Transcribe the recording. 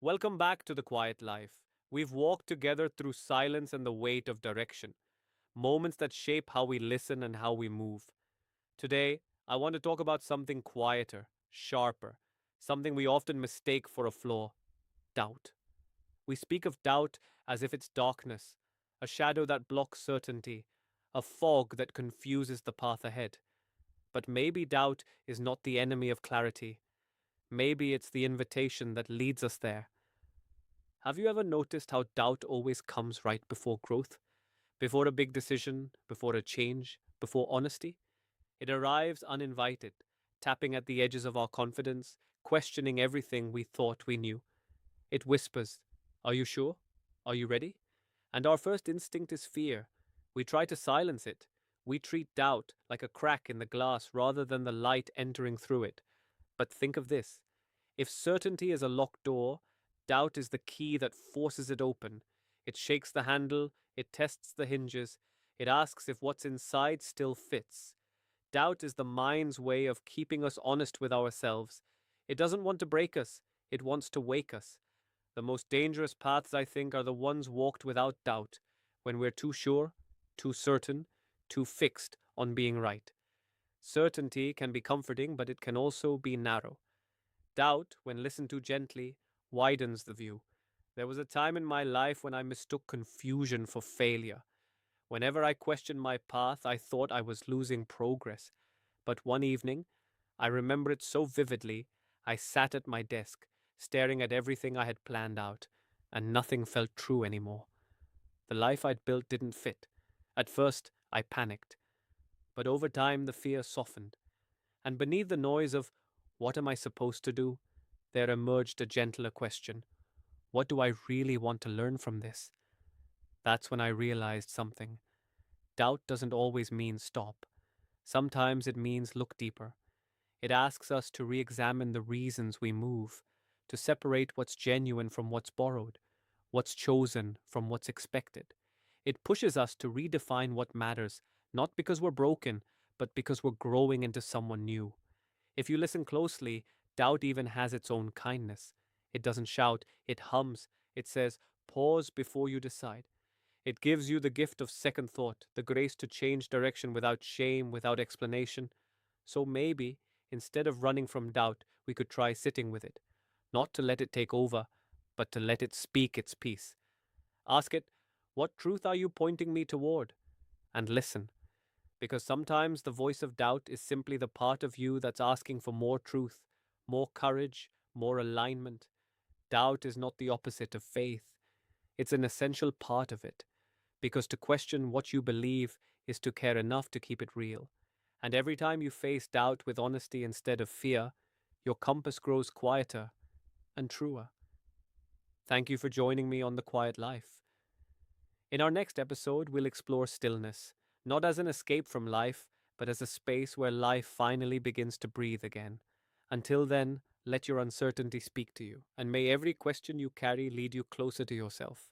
Welcome back to The Quiet Life. We've walked together through silence and the weight of direction, moments that shape how we listen and how we move. Today, I want to talk about something quieter, sharper, something we often mistake for a flaw: doubt. We speak of doubt as if it's darkness, a shadow that blocks certainty, a fog that confuses the path ahead. But maybe doubt is not the enemy of clarity. Maybe it's the invitation that leads us there. Have you ever noticed how doubt always comes right before growth? Before a big decision, before a change, before honesty? It arrives uninvited, tapping at the edges of our confidence, questioning everything we thought we knew. It whispers, "Are you sure? Are you ready?" And our first instinct is fear. We try to silence it. We treat doubt like a crack in the glass rather than the light entering through it. But think of this: if certainty is a locked door, doubt is the key that forces it open. It shakes the handle, it tests the hinges, it asks if what's inside still fits. Doubt is the mind's way of keeping us honest with ourselves. It doesn't want to break us, it wants to wake us. The most dangerous paths, I think, are the ones walked without doubt, when we're too sure, too certain, too fixed on being right. Certainty can be comforting, but it can also be narrow. Doubt, when listened to gently, widens the view. There was a time in my life when I mistook confusion for failure. Whenever I questioned my path, I thought I was losing progress. But one evening, I remember it so vividly, I sat at my desk, staring at everything I had planned out, and nothing felt true anymore. The life I'd built didn't fit. At first, I panicked, but over time the fear softened, and beneath the noise of "what am I supposed to do?" there emerged a gentler question: what do I really want to learn from this? That's when I realized something. Doubt doesn't always mean stop. Sometimes it means look deeper. It asks us to re examine the reasons we move, to separate what's genuine from what's borrowed, what's chosen from what's expected. It pushes us to redefine what matters, not because we're broken, but because we're growing into someone new. If you listen closely, doubt even has its own kindness. It doesn't shout, it hums. It says, "Pause before you decide." It gives you the gift of second thought, the grace to change direction without shame, without explanation. So maybe, instead of running from doubt, we could try sitting with it. Not to let it take over, but to let it speak its piece. Ask it, "What truth are you pointing me toward?" And listen, because sometimes the voice of doubt is simply the part of you that's asking for more truth, more courage, more alignment. Doubt is not the opposite of faith, it's an essential part of it, because to question what you believe is to care enough to keep it real. And every time you face doubt with honesty instead of fear, your compass grows quieter and truer. Thank you for joining me on The Quiet Life. In our next episode, we'll explore stillness, not as an escape from life, but as a space where life finally begins to breathe again. Until then, let your uncertainty speak to you, and may every question you carry lead you closer to yourself.